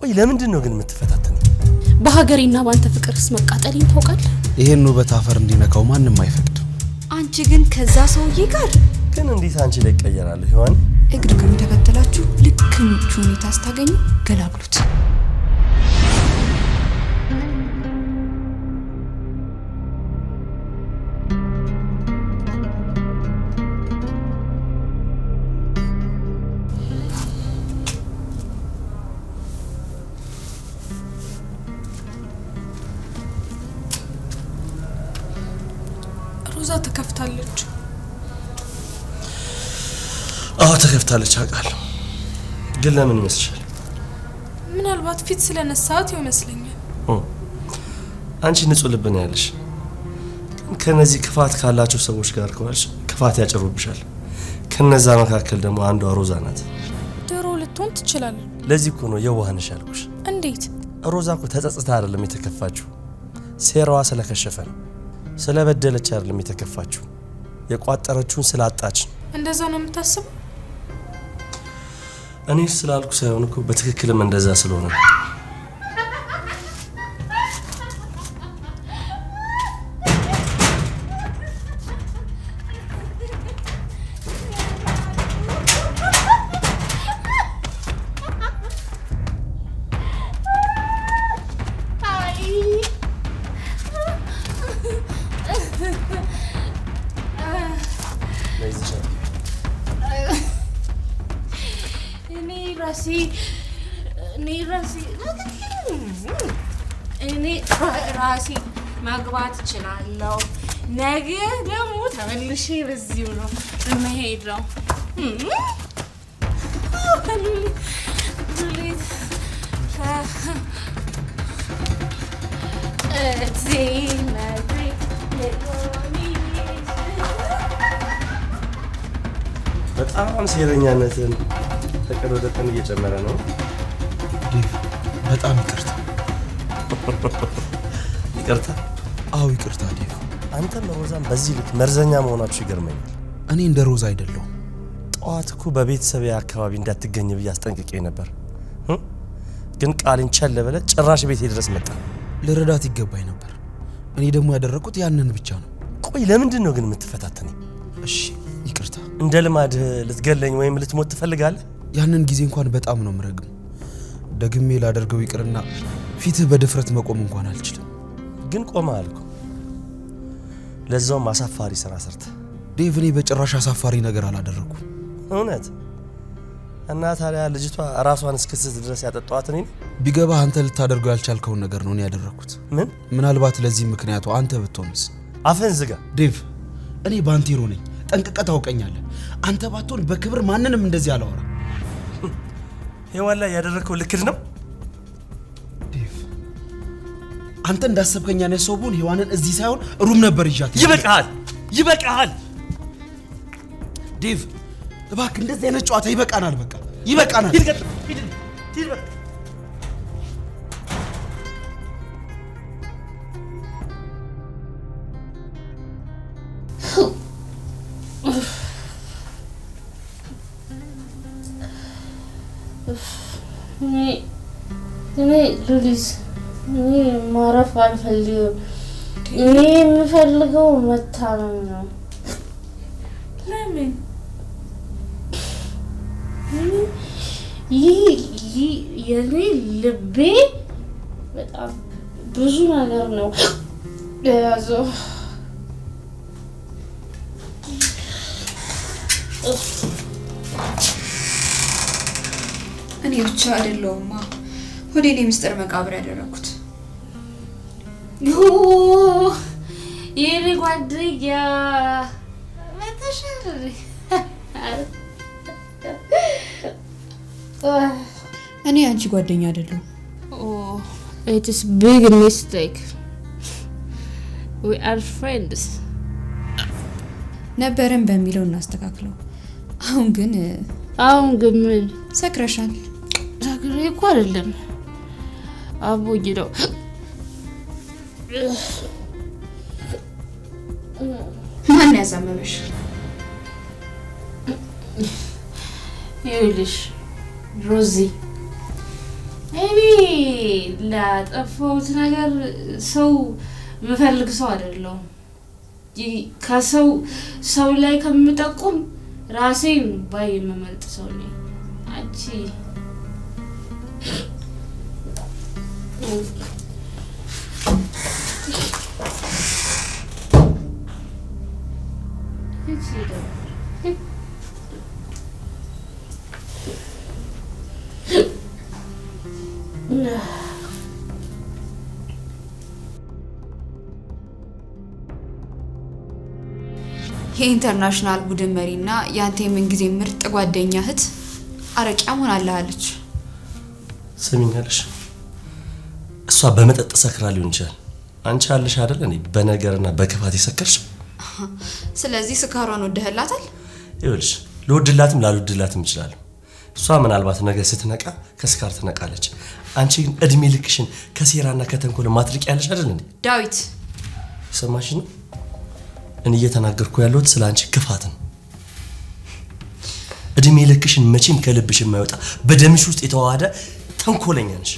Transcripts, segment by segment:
ቆይ ለምንድን ነው ግን የምትፈታተነኝ? በሀገሬና ባንተ ፍቅርስ መቃጠልኝ ታውቃለህ? ይሄን ውበት አፈር እንዲነካው ማንንም አይፈቅድም። አንቺ ግን ከዛ ሰውዬ ጋር ግን እንዴት አንቺ ላይ ቀየራለሁ? ሔዋን እግር ተከተላችሁ ልክ ምቹ ሁኔታ ስታገኙ ገላግሉት። ሮዛ ተከፍታለች። ተከፍታለች አውቃለሁ። ግን ለምን ይመስልሻል? ምናልባት ፊት ስለነሳት ይመስለኛል። አንቺ ንጹህ ልብ ነው ያለሽ። ከነዚህ ክፋት ካላቸው ሰዎች ጋር ከዋልሽ ክፋት ያጭሩብሻል። ከነዛ መካከል ደግሞ አንዷ ሮዛ ናት። ድሮ ልትሆን ትችላለች። ለዚህ እኮ ነው የዋህነሽ ያልኩሽ። እንዴት? ሮዛ እኮ ተጸጽታ አይደለም የተከፋችው፣ ሴራዋ ስለከሸፈ ነው። ስለበደለች አይደለም የተከፋችው፣ የቋጠረችውን ስላጣች። እንደዛ ነው የምታስበው? እኔ ስላልኩ ሳይሆን እኮ በትክክልም እንደዛ ስለሆነ ነው። ራሴ ማግባት እችላለሁ። ነገ ደግሞ ተመልሼ በዚሁ ነው የምሄደው። በጣም ሴረኛነትን ከቀን ወደ ቀን እየጨመረ ነው። በጣም ይቅርታ። ይቅርታ? አዎ ይቅርታ ዴቭ። አንተም ሮዛን በዚህ ልክ መርዘኛ መሆናችሁ ይገርመኛል። እኔ እንደ ሮዛ አይደለሁም። ጠዋት እኮ በቤተሰቤ አካባቢ እንዳትገኝ ብዬ አስጠንቅቄ ነበር። ግን ቃልን ቸል ብለህ ጭራሽ ቤቴ ድረስ መጣ። ልረዳት ይገባኝ ነበር። እኔ ደግሞ ያደረኩት ያንን ብቻ ነው። ቆይ ለምንድን ነው ግን የምትፈታተነኝ? እሺ ይቅርታ። እንደ ልማድህ ልትገለኝ ወይም ልትሞት ትፈልጋለህ? ያንን ጊዜ እንኳን በጣም ነው ምረግም። ደግሜ ላደርገው ይቅርና ፊትህ በድፍረት መቆም እንኳን አልችልም። ግን ቆመሃል እኮ፣ ለዛውም አሳፋሪ ስራ ሰርተህ። ዴቭ እኔ በጭራሽ አሳፋሪ ነገር አላደረኩም። እውነት? እና ታዲያ ልጅቷ ራሷን እስክስት ድረስ ያጠጣዋት እኔ ነኝ? ቢገባህ አንተ ልታደርገው ያልቻልከውን ነገር ነው እኔ ያደረኩት። ምን? ምናልባት ለዚህ ምክንያቱ አንተ ብትሆንስ? አፈን ዝጋ ዴቭ። እኔ ባንቴሮ ነኝ፣ ጠንቅቀህ ታውቀኛለህ። አንተ ባትሆን በክብር ማንንም እንደዚህ አላወራ። ሔዋን ላይ ያደረከው ልክድ ነው ዴቭ። አንተ እንዳሰብከኝ ያነ ሰው ቡን ሔዋንን እዚህ ሳይሆን ሩም ነበር ይዣት። ይበቃል፣ ይበቃል ዴቭ። እባክህ እንደዚህ አይነት ጨዋታ ይበቃናል። በቃ ይበቃናል። ሂድ በቃ። እኔ ሉሊስ ማረፍ አልፈልግም። እኔ የምፈልገው መታመም ነው። ለምን? ይህ የኔ ልቤ በጣም ብዙ ነገር ነው የያዘው። እኔ ብቻ አይደለሁማ ሆዴን የምስጢር መቃብር ያደረኩት። የኔ ጓደኛ መተሻለ። እኔ አንቺ ጓደኛ አይደለሁ። It is big mistake. We are friends. ነበርን በሚለው እናስተካክለው። አሁን ግን ምን ሰክረሻል? ሰክሬ እኮ አይደለም አቦዬ ነው። ማን ያዛመመሽ? ይኸውልሽ ሮዚ፣ እኔ ላጠፋሁት ነገር ሰው መፈልግ ሰው አይደለሁም። ሰው ላይ ከምጠቁም ራሴን ባይ የምመልጥ ሰው ነኝ። አንቺ የኢንተርናሽናል ቡድን መሪና ያንተ የምንጊዜ ምርጥ ጓደኛ እህት አረቂያ ሆና አለች። ስሚኛለሽ፣ እሷ በመጠጥ ሰክራ ሊሆን ይችላል። አንቺ አለሽ አይደል እኔ በነገርና በክፋት ይሰከርሽ። ስለዚህ ስካሯን ወደህላታል? ይኸውልሽ ልወድላትም ላልወድላትም ይችላል። እሷ ምናልባት ነገ ስትነቃ ከስካር ትነቃለች። አንቺ ግን እድሜ ልክሽን ከሴራና ከተንኮል ማትርቅ ያለሽ አይደል እንዴ? ዳዊት ሰማሽ ነው? እኔ እየተናገርኩ ያለሁት ስለ አንቺ ክፋት ነው። እድሜ ልክሽን መቼም ከልብሽ የማይወጣ በደምሽ ውስጥ የተዋሃደ ተንኮለኛ ነሽ።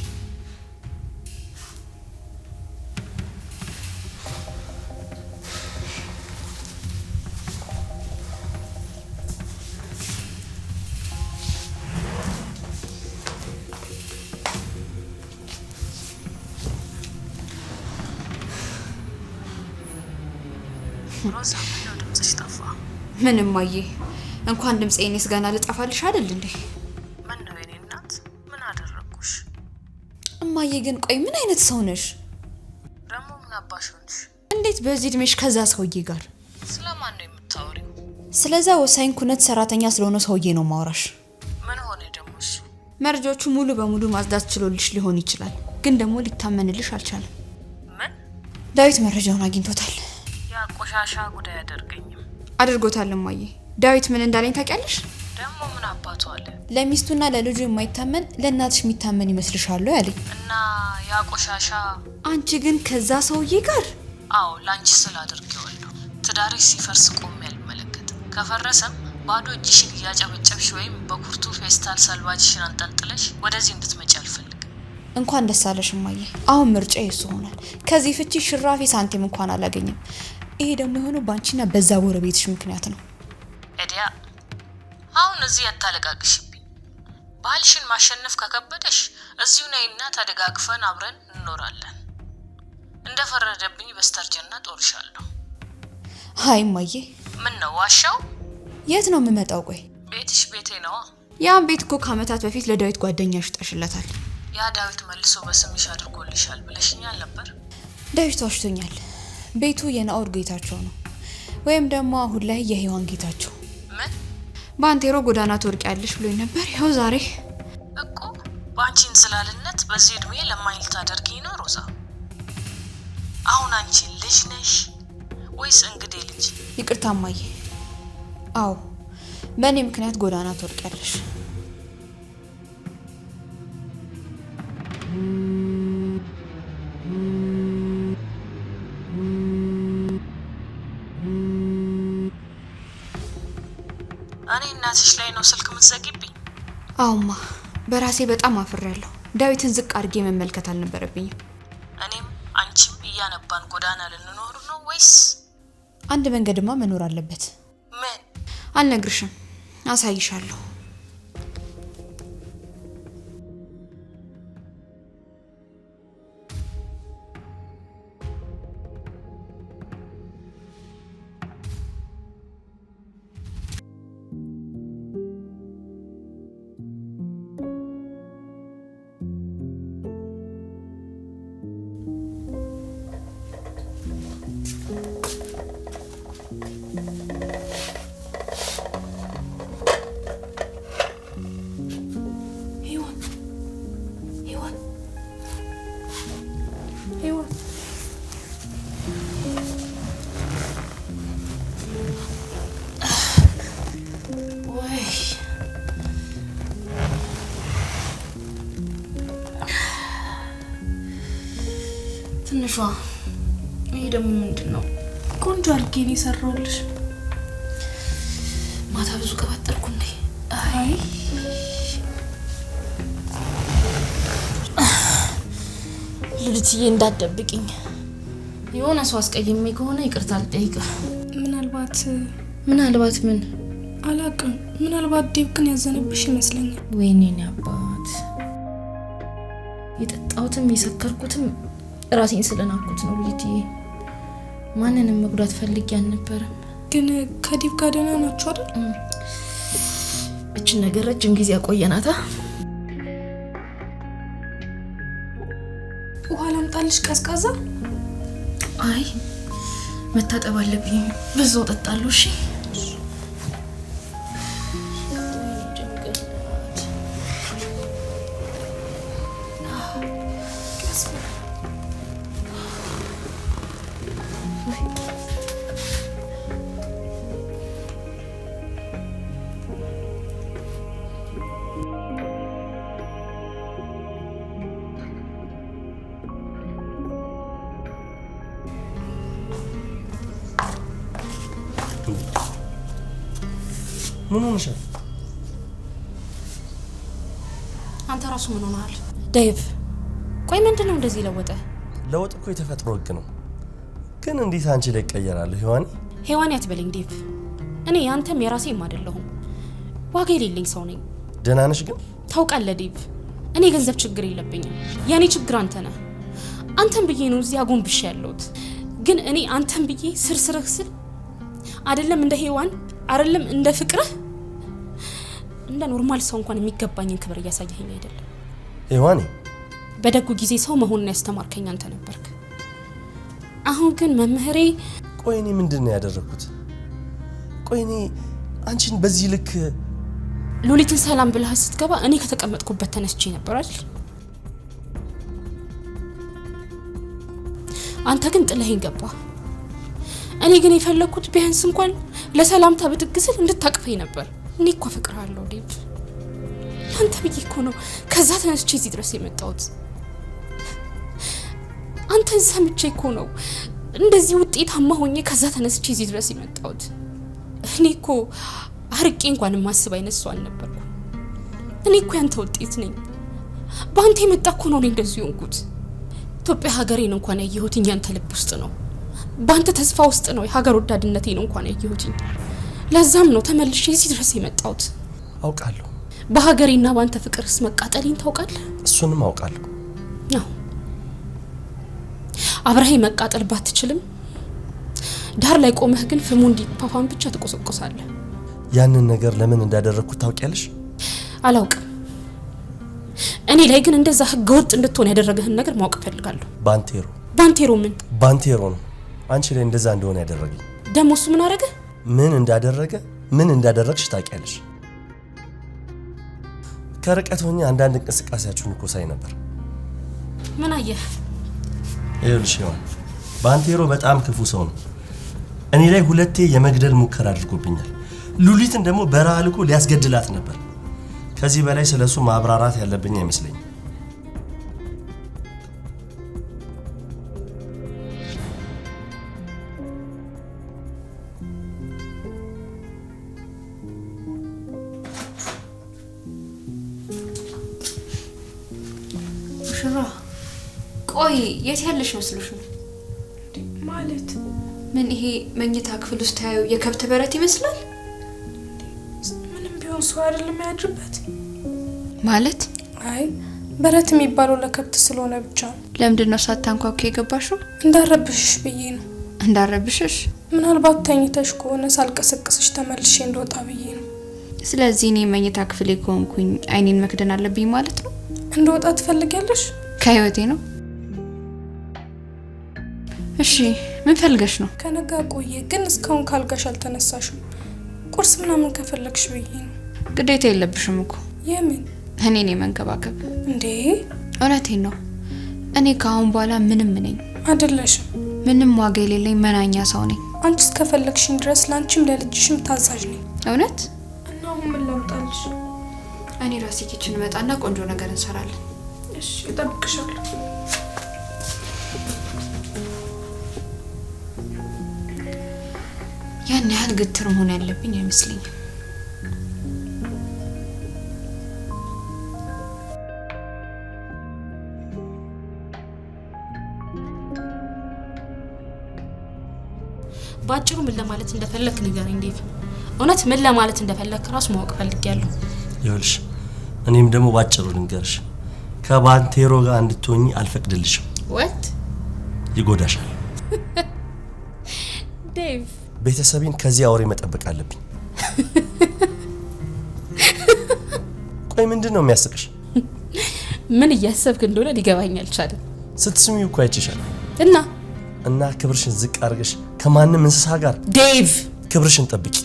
ሮዛ ምነው ድምፅሽ ጠፋ? ምንም ማዬ፣ እንኳን ድምፄንስ ገና ልጠፋልሽ አይደል እንዴ? ምን ነው የኔ እናት ምን አደረኩሽ? እማዬ ግን ቆይ ምን አይነት ሰው ነሽ? ደግሞ ምን አባሽ ሆንሽ? እንዴት በዚህ እድሜሽ ከዛ ሰውዬ ጋር? ስለማን ነው የምታወሪው? ስለዛ ወሳኝ ኩነት ሰራተኛ ስለሆነ ሰውዬ ነው ማውራሽ። ምን ሆነ ደግሞ እሱ? መርጆቹ ሙሉ በሙሉ ማጽዳት ችሎልሽ ሊሆን ይችላል፣ ግን ደግሞ ሊታመንልሽ አልቻለም። ምን? ዳዊት መረጃውን አግኝቶታል። ያ ቆሻሻ ጉዳይ አደርገኝም አድርጎታል። እማዬ ዳዊት ምን እንዳለኝ ታውቂያለሽ? ደግሞ ምን አባቱ አለ? ለሚስቱና ለልጁ የማይታመን ለእናትሽ የሚታመን ይመስልሻል ያለኝ። እና ያ ቆሻሻ አንቺ ግን ከዛ ሰውዬ ጋር? አዎ ላንቺ ስል አድርጌዋለሁ። ትዳርሽ ሲፈርስ ቆሜ አልመለከትም። ከፈረሰም ባዶ እጅሽን እያጨበጨብሽ ወይም በኩርቱ ፌስታል ሰልባጅሽን አንጠልጥለሽ ወደዚህ እንድትመጪ አልፈልግም። እንኳን ደስ አለሽ እማዬ። አሁን ምርጫ የሱ ሆኗል። ከዚህ ፍቺ ሽራፊ ሳንቲም እንኳን አላገኝም። ይሄ ደግሞ የሆነው ባንቺና በዛ ጎረቤትሽ ምክንያት ነው። ኤዲያ አሁን እዚህ ያታለቃቅሽብኝ። ባልሽን ማሸነፍ ከከበደሽ እዚሁ ነይና ተደጋግፈን አብረን እንኖራለን። እንደፈረደብኝ በስተርጅና ጦርሻለሁ። ሃይ እማዬ። ምን ነው ዋሻው? የት ነው የምመጣው? ቆይ ቤትሽ ቤቴ ነዋ። ያን ቤት እኮ ከዓመታት በፊት ለዳዊት ጓደኛሽ ሽጠሽለታል። ያ ዳዊት መልሶ በስምሽ አድርጎልሻል ብለሽኛል ነበር። ዳዊት ዋሽቶኛል። ቤቱ የናኦድ ጌታቸው ነው፣ ወይም ደግሞ አሁን ላይ የሔዋን ጌታቸው። ምን? ባንቴሮ ጎዳና ትወርቂያለሽ ብሎኝ ነበር። ይኸው ዛሬ እኮ በአንቺ እንስላልነት በዚህ እድሜ ለማኝ ልታደርጊኝ ነው ሮዛ? አሁን አንቺ ልጅ ነሽ ወይስ እንግዴ ልጅ? ይቅርታ እማዬ። አዎ በእኔ ምክንያት ጎዳና ትወርቂያለሽ። እኔ እናትሽ ላይ ነው ስልክ የምትዘጊብኝ? አውማ በራሴ በጣም አፍሬያለሁ። ዳዊትን ዝቅ አድርጌ መመልከት አልነበረብኝም። እኔም አንቺም እያነባን ጎዳና ልንኖር ነው ወይስ? አንድ መንገድማ መኖር አለበት። ምን? አልነግርሽም፣ አሳይሻለሁ። ትንሿ ይሄ ደግሞ ምንድነው? ቆንጆ አድርጌ ነው የሰራሁልሽ። ማታ ብዙ ቀባጠርኩ እንዴ? አይ ሉሊትዬ እንዳትደብቂኝ። የሆነ ሰው አስቀይሜ ከሆነ ይቅርታ ልጠይቅ። ምናልባት ምን አላውቅም። ምናልባት ዴቭ ግን ያዘነብሽ ይመስለኛል። ወይኔ አባት፣ የጠጣሁትም የሰከርኩትም ራሴን ስለናኩት ነው ሉሊትዬ። ማንንም መጉዳት ፈልጌ አልነበረም። ግን ከዴቭ ጋር ደህና ናችሁ አይደል? እችን ነገር ረጅም ጊዜ ያቆየናታ። ውሃ ላምጣልሽ ቀዝቃዛ? አይ መታጠብ አለብኝ፣ በዛው ጠጣለሁ። እሺ ምን ሆነሻል? አንተ ራሱ ምን ሆነሃል? ዴቭ፣ ቆይ ምንድነው እንደዚህ ለወጠ? ለውጥ እኮ የተፈጥሮ ህግ ነው። ግን እንዴት አንቺ ላይ ይቀየራል? ሄዋን ያትበለኝ ዴቭ። እኔ ያንተም የራሴም አይደለሁም። ዋጋ የሌለኝ ሰው ነኝ። ደህና ነሽ ግን? ታውቃለህ ዴቭ፣ እኔ ገንዘብ ችግር የለብኝም። የኔ ችግር አንተ ነህ። አንተም ብዬ ነው እዚህ አጎንብሽ ያለሁት። ግን እኔ አንተም ብዬ ስርስርህ ስል አይደለም እንደ ሄዋን አይደለም እንደ ፍቅርህ እንደ ኖርማል ሰው እንኳን የሚገባኝን ክብር እያሳየኸኝ አይደለም። ሄዋኔ፣ በደጉ ጊዜ ሰው መሆንን ያስተማርከኝ አንተ ነበርክ። አሁን ግን መምህሬ። ቆይ እኔ ምንድነው ያደረኩት? ቆይ እኔ አንቺን በዚህ ልክ ሉሊትን ሰላም ብለህ ስትገባ እኔ ከተቀመጥኩበት ተነስቼ ነበር አይደል? አንተ ግን ጥለኸኝ ገባ። እኔ ግን የፈለኩት ቢያንስ እንኳን ለሰላምታ ብትግስል እንድታቅፈኝ ነበር። እኔ እኮ አፈቅርሃለሁ ዴቭ። አንተ ብዬ እኮ ነው ከዛ ተነስቼ እዚህ ድረስ የመጣሁት። አንተን ሰምቼ እኮ ነው እንደዚህ ውጤታማ ሆኜ ከዛ ተነስቼ እዚህ ድረስ የመጣሁት። እኔ እኮ አርቄ እንኳን ማስብ አይነት ሰው አልነበርኩም። እኔ እኮ ያንተ ውጤት ነኝ። በአንተ የመጣ እኮ ነው እኔ እንደዚህ ሆንኩት። ኢትዮጵያ ሀገሬን እንኳን ያየሁት ያንተ ልብ ውስጥ ነው። በአንተ ተስፋ ውስጥ ነው የሀገር ወዳድነቴን እንኳን ያየሁት። ለዛም ነው ተመልሼ እዚህ ድረስ የመጣሁት። አውቃለሁ። በሀገሬና በአንተ ፍቅርስ መቃጠሌን ታውቃለህ? እሱንም አውቃለሁ። ነው አብረህ መቃጠል ባትችልም ዳር ላይ ቆመህ ግን ፍሙ እንዲፋፋም ብቻ ተቆሰቆሳለህ። ያንን ነገር ለምን እንዳደረኩት ታውቂያለሽ? አላውቅም። እኔ ላይ ግን እንደዛ ህገወጥ እንድትሆን ያደረገህን ነገር ማወቅ ፈልጋለሁ። ባንቴሮ ምን? ባንቴሮ ነው አንቺ ላይ እንደዛ እንደሆነ ያደረገኝ። ደሞ እሱ ምን አደረገ? ምን እንዳደረግሽ ታውቂያለሽ? ከርቀት ሆኜ አንዳንድ እንቅስቃሴያችሁን እኮ ሳይ ነበር። ምን አየህ? ይኸውልሽ ሄዋን፣ ባንቴሮ በጣም ክፉ ሰው ነው። እኔ ላይ 2 የመግደል ሙከራ አድርጎብኛል። ሉሊትን ደግሞ በረሃ ልኮ ሊያስገድላት ነበር። ከዚህ በላይ ስለሱ ማብራራት ያለብኝ አይመስለኝም። ሽራ፣ ቆይ የት ያለሽ መስሎሽ ነው? ማለት ምን ይሄ መኝታ ክፍል ውስጥ ታዩ የከብት በረት ይመስላል? ምንም ቢሆን ሰው አይደለም ያድርበት ማለት? አይ በረት የሚባለው ለከብት ስለሆነ ብቻ ነው። ለምንድን ነው ሳታንኳኩ የገባሽው? እንዳረብሽሽ ብዬ ነው። እንዳረብሽሽ? ምናልባት ተኝተሽ ከሆነ ሳልቀሰቅስሽ ተመልሼ እንደወጣ ብዬ ነው። ስለዚህ እኔ መኝታ ክፍሌ ከሆንኩኝ አይኔን መክደን አለብኝ ማለት ነው? እንደወጣ ትፈልጊያለሽ? ከህይወቴ ነው? እሺ ምን ፈልገሽ ነው? ከነጋ ቆየ፣ ግን እስካሁን ካልጋሽ አልተነሳሽም። ቁርስ ምናምን ከፈለግሽ ብዬ ነው። ግዴታ የለብሽም እኮ። የምን? እኔን የመንከባከብ። እንዴ እውነቴን ነው። እኔ ከአሁን በኋላ ምንም ነኝ አይደለሽም። ምንም ዋጋ የሌለኝ መናኛ ሰው ነኝ። አንቺ እስከፈለግሽኝ ድረስ ላንቺም ለልጅሽም ታዛዥ ነኝ። እውነት? እና አሁን ምን ላምጣልሽ? እኔ ራሴ ኪችን መጣና ቆንጆ ነገር እንሰራለን። እሺ እጠብቅሻለሁ። ያን ያህል ግትር መሆን ያለብኝ አይመስለኝም። ባጭሩ ምን ለማለት እንደፈለክ ንገረኝ ዴቭ። እውነት ምን ለማለት እንደፈለክ ራስ ማወቅ ፈልጊያለሁ። ይኸውልሽ እኔም ደግሞ ባጭሩ ልንገርሽ፣ ከባንቴሮ ጋር እንድትሆኚ አልፈቅድልሽም። ወት ይጎዳሻል ዴቭ። ቤተሰቤን ከዚህ አውሬ መጠበቅ አለብኝ። ቆይ ምንድነው የሚያስቅሽ? ምን እያሰብክ እንደሆነ ሊገባኝ አልቻለም። ስትስሚው እኮ አይችሻል እና ክብርሽን ዝቅ አድርገሽ ከማንም እንስሳ ጋር ዴቭ ክብርሽን ጠብቂ።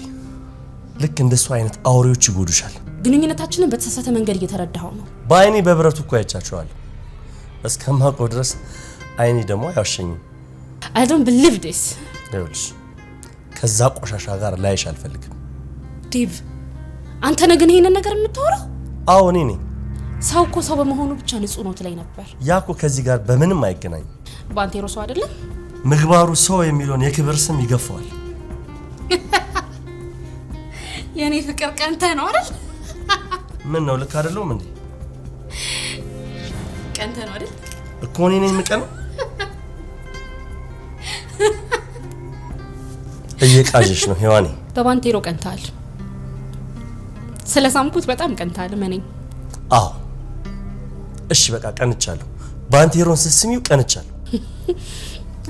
ልክ እንደሱ አይነት አውሬዎች ይጎዱሻል። ግንኙነታችንን በተሳሳተ መንገድ እየተረዳኸው ነው። በአይኔ በብረቱ እኮ አይቻቸዋለሁ። እስከማውቀው ድረስ አይኔ ደግሞ አይዋሸኝም። I don't believe this። ይኸውልሽ ከዛ ቆሻሻ ጋር ላይሽ አልፈልግም። ዴቭ አንተ ነህ ግን ይሄንን ነገር የምታወራው? አዎ እኔ ነኝ። ሰው እኮ ሰው በመሆኑ ብቻ ንጹህ ነው ትለኝ ነበር። ያ እኮ ከዚህ ጋር በምንም አይገናኝም። ባንቴሮ ሰው አይደለም። ምግባሩ ሰው የሚለውን የክብር ስም ይገፋዋል። የኔ ፍቅር ቀንተህ ነው አይደል? ምን ነው ልክ አይደለም እንዴ? ቀንተህ ነው አይደል? እኮ እኔ ነኝ የምቀነው። እየቃዠሽ ነው ሄዋኔ። በባንቴሮ ቀንተሃል። ስለሳምኩት በጣም ቀንተሃል። እመነኝ። አዎ እሺ በቃ ቀንቻለሁ። ባንቴሮን ስስሚው ቀንቻለሁ።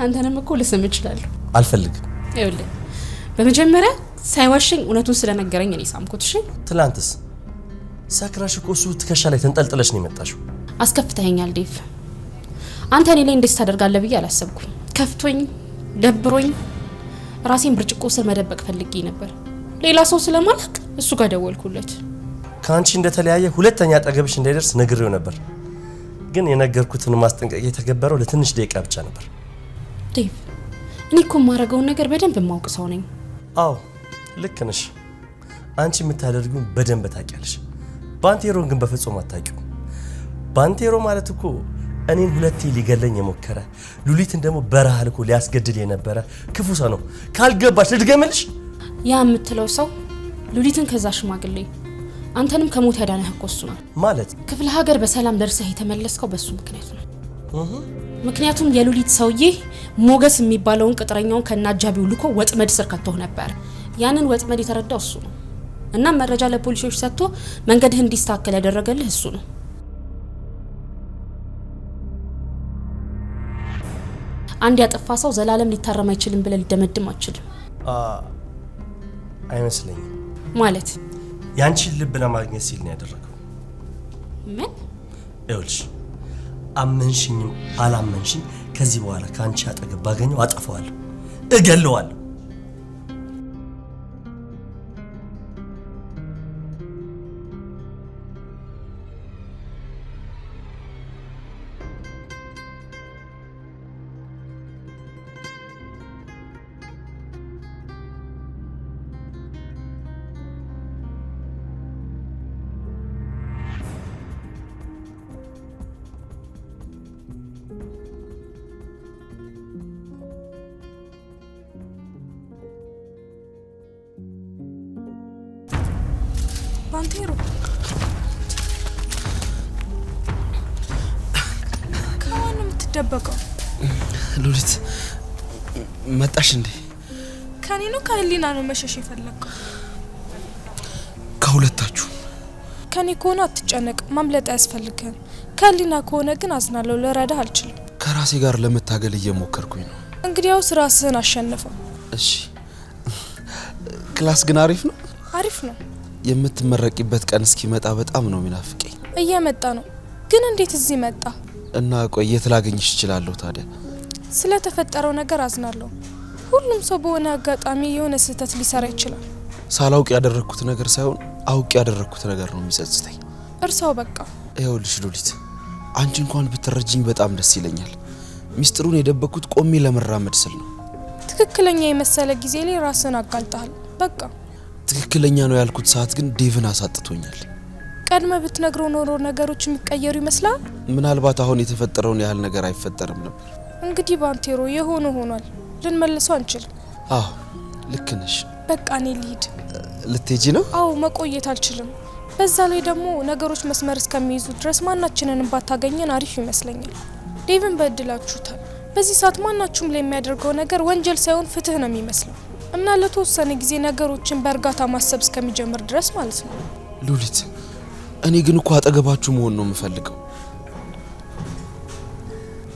አንተንም እኮ ልስም እችላለሁ። አልፈልግም። ይኸውልህ በመጀመሪያ ሳይዋሽኝ እውነቱን ስለነገረኝ እኔ ሳምኩት። እሺ ትላንትስ ሰክራሽ እኮ እሱ ትከሻ ላይ ተንጠልጥለሽ ነው የመጣሽው። አስከፍተኸኛል ዴቭ። አንተ እኔ ላይ እንደዚህ ታደርጋለህ ብዬ አላሰብኩም። ከፍቶኝ ደብሮኝ ራሴን ብርጭቆ ስር መደበቅ ፈልጌ ነበር። ሌላ ሰው ስለማላቅ እሱ ጋር ደወልኩለት። ካንቺ እንደተለያየ ሁለተኛ አጠገብሽ እንዳይደርስ ነግሬው ነበር። ግን የነገርኩትን ማስጠንቀቂያ የተገበረው ለትንሽ ደቂቃ ብቻ ነበር። ዴቭ እኔ እኮ የማደርገውን ነገር በደንብ የማውቅ ሰው ነኝ። አዎ ልክ ነሽ። አንቺ የምታደርጊውን በደንብ ታውቂያለሽ። ባንቴሮን ግን በፍጹም አታውቂው። ባንቴሮ ማለት እኮ እኔን ሁለቴ ሊገለኝ የሞከረ ሉሊትን ደግሞ በረሃ ልኮ ሊያስገድል የነበረ ክፉ ሰው ነው። ካልገባሽ ልድገምልሽ። ያ የምትለው ሰው ሉሊትን ከዛ ሽማግሌ አንተንም ከሞት ያዳነህ እኮ እሱ ነው። ማለት ክፍለ ሀገር በሰላም ደርሰህ የተመለስከው በሱ ምክንያት ነው። ምክንያቱም የሉሊት ሰውዬ ሞገስ የሚባለውን ቅጥረኛውን ከናጃቢው ልኮ ወጥመድ ስር ከተው ነበር። ያንን ወጥመድ የተረዳው እሱ ነው እና መረጃ ለፖሊሶች ሰጥቶ መንገድህ እንዲስተካከል ያደረገልህ እሱ ነው። አንድ ያጠፋ ሰው ዘላለም ሊታረም አይችልም ብለህ ሊደመድም አትችልም። አይመስለኝም። ማለት ያንቺን ልብ ለማግኘት ሲል ነው ያደረገው። ምን? ይኸውልሽ አመንሽኝም አላመንሽኝ ከዚህ በኋላ ካንቺ አጠገብ ባገኘው አጠፋዋለሁ፣ እገለዋለሁ። ባንቴሮ ከማን ነው የምትደበቀው? ሉሊት መጣሽ እንዴ? ከኔ ነው ከህሊና ነው መሸሽ የፈለግከው? ከሁለታችሁ። ከኔ ከሆነ አትጨነቅ፣ ማምለጥ አያስፈልግህም። ከህሊና ከሆነ ግን አዝናለሁ፣ ልረዳህ አልችልም። ከራሴ ጋር ለመታገል እየሞከርኩኝ ነው። እንግዲያው ራስህን አሸንፈው። እሺ ክላስ ግን አሪፍ ነው? አሪፍ ነው። የምትመረቂበት ቀን እስኪመጣ በጣም ነው የሚናፍቀኝ። እየመጣ ነው። ግን እንዴት እዚህ መጣ? እና ቆይ የት ላገኝሽ እችላለሁ ታዲያ? ስለተፈጠረው ነገር አዝናለሁ። ሁሉም ሰው በሆነ አጋጣሚ የሆነ ስህተት ሊሰራ ይችላል። ሳላውቅ ያደረኩት ነገር ሳይሆን አውቅ ያደረኩት ነገር ነው የሚጸጽተኝ። እርሳው በቃ። ይኸውልሽ ሉሊት፣ አንቺ እንኳን ብትረጂኝ በጣም ደስ ይለኛል። ሚስጥሩን የደበኩት ቆሜ ለመራመድ ስል ነው። ትክክለኛ የመሰለ ጊዜ ላይ ራስን አጋልጣል። በቃ ትክክለኛ ነው ያልኩት ሰዓት ግን ዴቭን አሳጥቶኛል። ቀድመ ብትነግረው ኖሮ ነገሮች የሚቀየሩ ይመስላል። ምናልባት አሁን የተፈጠረውን ያህል ነገር አይፈጠርም ነበር። እንግዲህ ባንቴሮ የሆነ ሆኗል፣ ልንመልሰው አንችልም። አዎ ልክ ነሽ። በቃ እኔ ልሂድ። ልትሄጂ ነው? አዎ መቆየት አልችልም። በዛ ላይ ደግሞ ነገሮች መስመር እስከሚይዙ ድረስ ማናችንንም ባታገኘን አሪፍ ይመስለኛል። ዴቭን በእድላችሁታል። በዚህ ሰዓት ማናችሁም ላይ የሚያደርገው ነገር ወንጀል ሳይሆን ፍትህ ነው የሚመስለው። እና ለተወሰነ ጊዜ ነገሮችን በእርጋታ ማሰብ እስከሚጀምር ድረስ ማለት ነው። ሉሊት እኔ ግን እኮ አጠገባችሁ መሆን ነው የምፈልገው።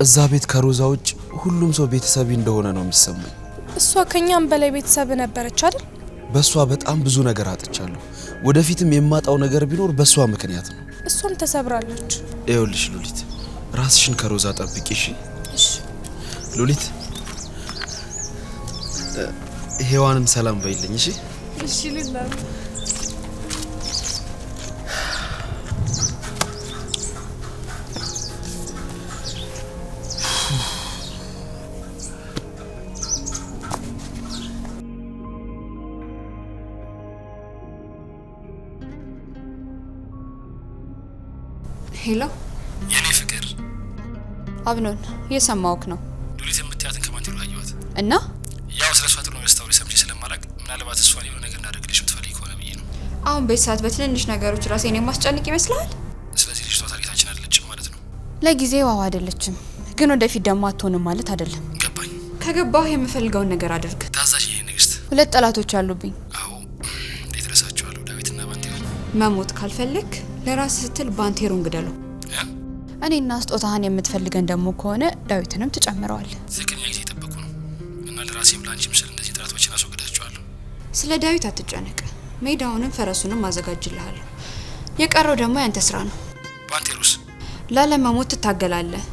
እዛ ቤት ከሮዛ ውጭ ሁሉም ሰው ቤተሰብ እንደሆነ ነው የሚሰማኝ። እሷ ከኛም በላይ ቤተሰብ ነበረች አይደል? በሷ በጣም ብዙ ነገር አጥቻለሁ። ወደፊትም የማጣው ነገር ቢኖር በሷ ምክንያት ነው። እሷም ተሰብራለች። ይኸውልሽ ሉሊት ራስሽን ከሮዛ ጠብቂ እሺ? እሺ ሉሊት ሔዋንም ሰላም በይልኝ እሺ? እሺ ልላም ሄሎ የኔ ፍቅር አብኖን እየሰማሁህ ነው። ሉሊት የምትያትን ከማንቴሮ አየኋት እና ያው ስለሷ ጥሩ ነው ስታወሪ ሰምቼ ስለማላቅ ምናልባት እሷን የሆነ ነገር እንዳደርግልሽ የምትፈልጊ ከሆነ ብዬ ነው። አሁን በዚህ ሰዓት በትንንሽ ነገሮች ራሴን የማስጨንቅ ይመስልሃል? ስለዚህ ልጅቷ ታርጌታችን አይደለችም ማለት ነው። ለጊዜው አዎ አይደለችም፣ ግን ወደፊት ደግሞ አትሆንም ማለት አይደለም። ገባኝ። ከገባህ የምፈልገውን ነገር አድርግ። ታዛዥ የኔ ንግስት። 2 ጠላቶች አሉብኝ። አዎ እንዴት ረሳቸዋለሁ? ዳዊትና ባንቴሮ። መሞት ካልፈለክ ለራስህ ስትል ባንቴሮን ግደለው። እኔና ስጦታህን የምትፈልገን ደግሞ ከሆነ ዳዊትንም ትጨምረዋለህ። ትክክለኛ ጊዜ የጠበቁ ነው እና ለራሴም ለአንቺም ስል እንደዚህ ጠላቶችን አስወግዳቸዋለሁ። ስለ ዳዊት አትጨነቅ። ሜዳውንም ፈረሱንም አዘጋጅልሃለሁ። የቀረው ደግሞ ያንተ ስራ ነው። ባንቴሮስ? ላለመሞት ትታገላለህ።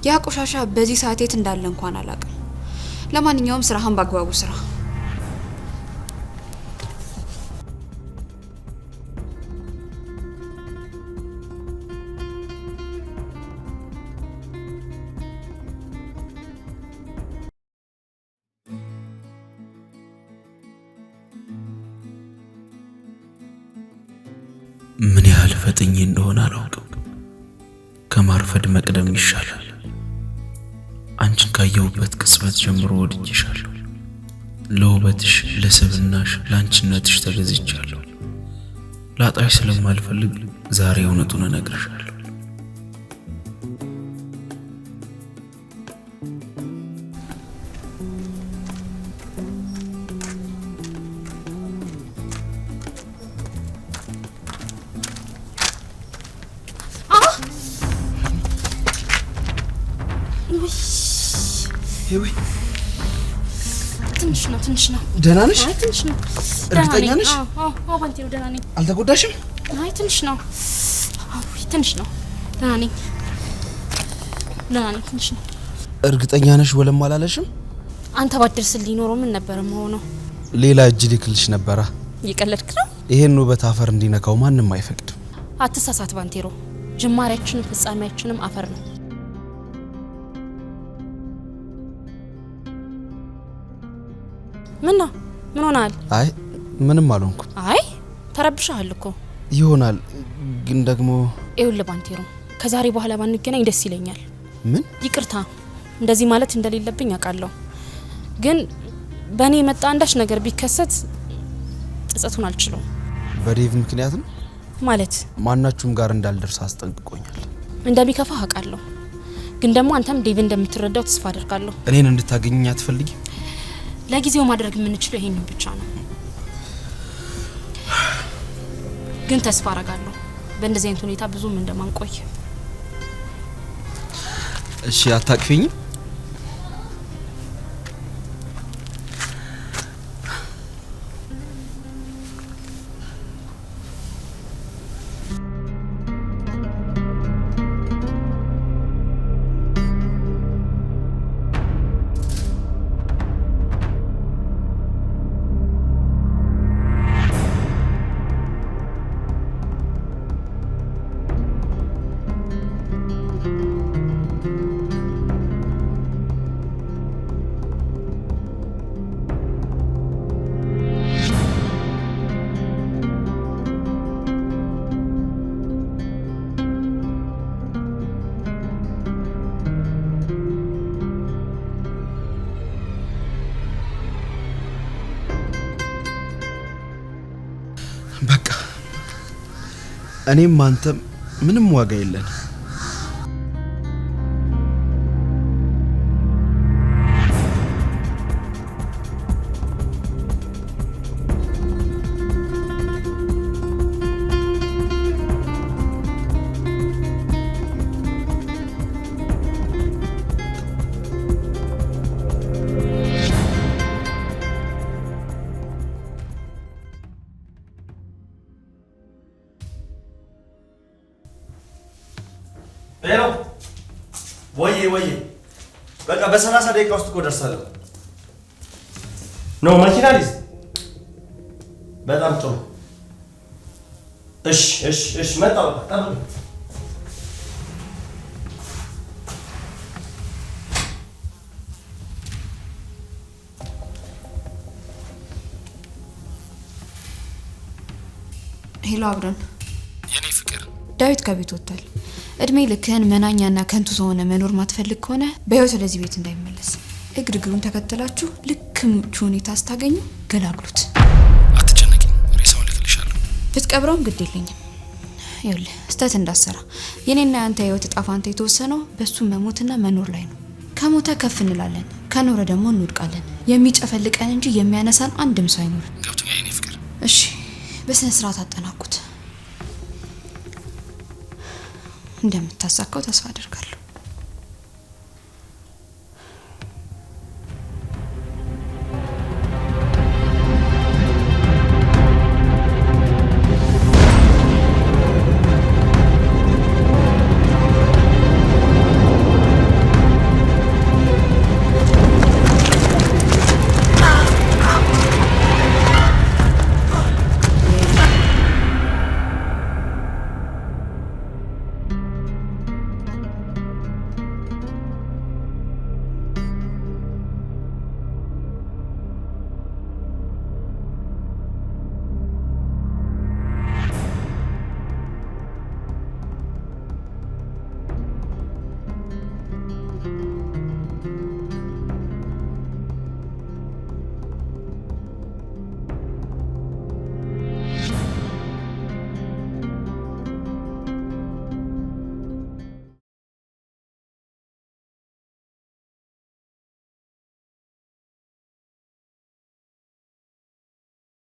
ያ ቆሻሻ በዚህ ሰዓት የት እንዳለ እንኳን አላውቅም። ለማንኛውም ስራህን በአግባቡ ስራ። ምን ያህል ፈጥኜ እንደሆነ አላውቅም። ከማርፈድ መቅደም ይሻላል። አንቺን ካየሁበት ቅጽበት ጀምሮ ወድጄሻለሁ። ለውበትሽ፣ ለስብናሽ፣ ለአንቺነትሽ ተገዝቻለሁ። ላጣሽ ስለማልፈልግ ዛሬ እውነቱን እነግርሻለሁ። ሄዊ ትንሽ ነው። ደህና ነሽ? አይ ትንሽ ነው። እርግጠኛ ነሽ? አዎ ባንቴሮ ደህና ነኝ። አልተጎዳሽም? አይ ትንሽ ነው። ትንሽ ነው። ደህና ነኝ። ትንሽ ነው። እርግጠኛ ነሽ? ወለም አላለሽም? አንተ ባትደርስልኝ ኖሮ ምን ነበር የምሆነው? ሌላ እጅ ልክልሽ ነበራ። እየቀለድክ ነው? ይሄን ውበት አፈር እንዲነካው ማንም አይፈቅድም። አትሳሳት ባንቴሮ። ጅማሬያችንም ፍጻሜያችንም አፈር ነው። ምን ሆናል? አይ ምንም አልሆንኩም። አይ ተረብሻል እኮ ይሆናል፣ ግን ደግሞ ይኸውልህ ባንቴሮ፣ ከዛሬ በኋላ ባንገናኝ ደስ ይለኛል። ምን? ይቅርታ እንደዚህ ማለት እንደሌለብኝ አውቃለሁ፣ ግን በእኔ የመጣ አንዳች ነገር ቢከሰት ጸጸቱን አልችለውም። በዴቭ ምክንያት ነው ማለት? ማናችሁም ጋር እንዳልደርስ አስጠንቅቆኛል። እንደሚከፋ አውቃለሁ፣ ግን ደግሞ አንተም ዴቭ እንደምትረዳው ተስፋ አደርጋለሁ። እኔን እንድታገኘኝ አትፈልጊም? ለጊዜው ማድረግ የምንችለው ይሄንን ብቻ ነው፣ ግን ተስፋ አደርጋለሁ በእንደዚህ አይነት ሁኔታ ብዙም እንደማንቆይ። እሺ አታቅፊኝም? በቃ እኔም አንተም ምንም ዋጋ የለን። ሄሎ ወይ በቃ በ30 ደቂቃ ውስጥ እኮ ደርሳለሁ። ነው መኪና ሊዝ በጣም ጥሩ። እሺ መጣሁ። ጠብቅ። ሄሎ አብረን። የኔ ፍቅር ዳዊት ከቤት ወጥቷል። እድሜ ልክህን መናኛና ከንቱ ሆነ መኖር ማትፈልግ ከሆነ በህይወት ወደዚህ ቤት እንዳይመለስ እግርግሩን ተከተላችሁ ልክ ምቹ ሁኔታ ስታገኙ ገላግሉት። አትጨነቂ፣ ሬሳውን ልክልሻለሁ። ብትቀብረውም ግድ የለኝም። ይኸውልህ ስተት እንዳሰራ የኔና ያንተ ህይወት እጣ ፈንታ የተወሰነው በሱ መሞትና መኖር ላይ ነው። ከሞተ ከፍ እንላለን፣ ከኖረ ደግሞ እንወድቃለን። የሚጨፈልቀን እንጂ የሚያነሳን አንድም ሰው አይኖር። ገብቶኛል የኔ ፍቅር። እሺ በስነ ስርዓት አጠናኩት። እንደምታሳካው ተስፋ አደርጋለሁ።